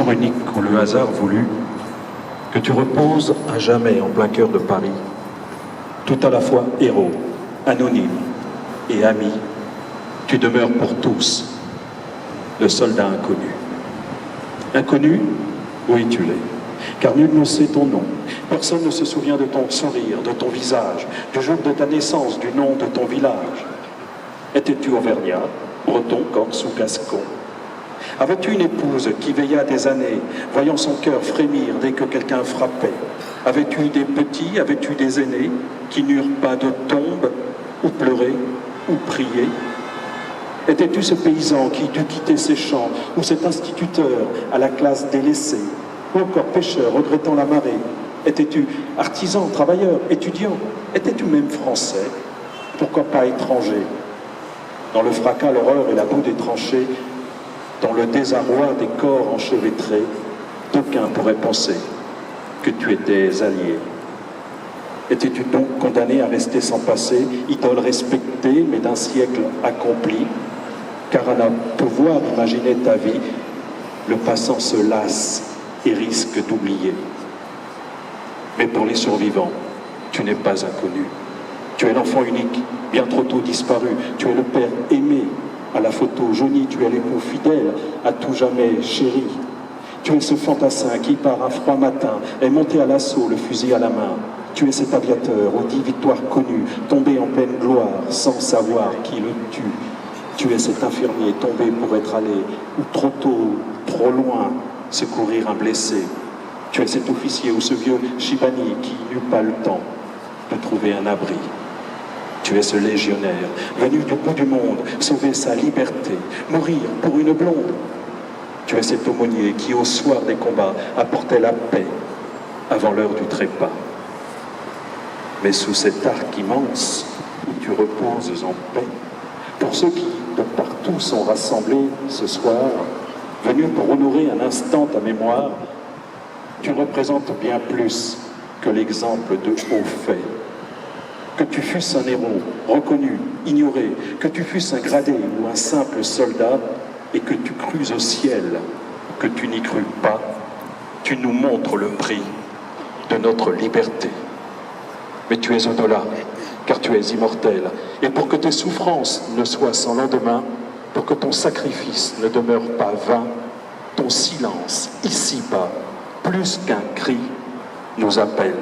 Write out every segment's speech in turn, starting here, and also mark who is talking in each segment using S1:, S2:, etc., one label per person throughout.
S1: jour unique où le hasard voulut que tu reposes à jamais en plein cœur de Paris, tout à la fois héros, anonyme et ami, tu demeures pour tous le soldat inconnu. Inconnu, oui tu l'es, car nul ne sait ton nom, personne ne se souvient de ton sourire, de ton visage, du jour de ta naissance, du nom de ton village. Étais-tu auvergnat, breton, corse ou gascon? Avais-tu une épouse qui veilla des années, voyant son cœur frémir dès que quelqu'un frappait? Avais-tu des petits, avais-tu des aînés qui n'eurent pas de tombe, ou pleuré, ou prié? Étais-tu ce paysan qui dut quitter ses champs, ou cet instituteur à la classe délaissée, ou encore pêcheur regrettant la marée? Étais-tu artisan, travailleur, étudiant? Étais-tu même français? Pourquoi pas étranger? Dans le fracas, l'horreur et la boue des tranchées, dans le désarroi des corps enchevêtrés, d'aucuns pourraient penser que tu étais allié. Étais-tu donc condamné à rester sans passé, idole respectée, mais d'un siècle accompli? Car à la pouvoir d'imaginer ta vie, le passant se lasse et risque d'oublier. Mais pour les survivants, tu n'es pas inconnu. Tu es l'enfant unique, bien trop tôt disparu. Tu es le père aimé, à la photo jaunie. Tu es l'époux fidèle, à tout jamais chéri. Tu es ce fantassin qui, par un froid matin, est monté à l'assaut, le fusil à la main. Tu es cet aviateur aux 10 victoires connues, tombé en pleine gloire, sans savoir qui le tue. Tu es cet infirmier tombé pour être allé, ou trop tôt, trop loin, secourir un blessé. Tu es cet officier ou ce vieux Chibani qui n'eut pas le temps de trouver un abri. Tu es ce légionnaire, venu du bout du monde, sauver sa liberté, mourir pour une blonde. Tu es cet aumônier qui, au soir des combats, apportait la paix avant l'heure du trépas. Mais sous cet arc immense où tu reposes en paix, pour ceux qui, de partout, sont rassemblés ce soir, venus pour honorer un instant ta mémoire, tu représentes bien plus que l'exemple de hauts faits. Que tu fusses un héros, reconnu, ignoré, que tu fusses un gradé ou un simple soldat, et que tu crus au ciel, que tu n'y crus pas, tu nous montres le prix de notre liberté. Mais tu es au-delà, car tu es immortel, et pour que tes souffrances ne soient sans lendemain, pour que ton sacrifice ne demeure pas vain, ton silence, ici-bas, plus qu'un cri, nous appelle.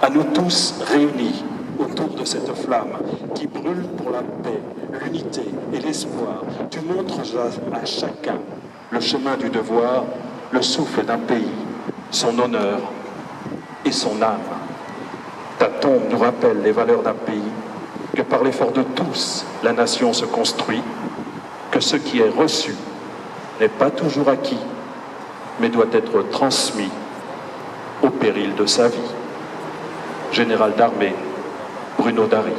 S1: À nous tous réunis autour de cette flamme qui brûle pour la paix, l'unité et l'espoir, tu montres à chacun le chemin du devoir, le souffle d'un pays, son honneur et son âme. Ta tombe nous rappelle les valeurs d'un pays, que par l'effort de tous, la nation se construit, que ce qui est reçu n'est pas toujours acquis, mais doit être transmis au péril de sa vie. Général d'armée, Bruno Darry.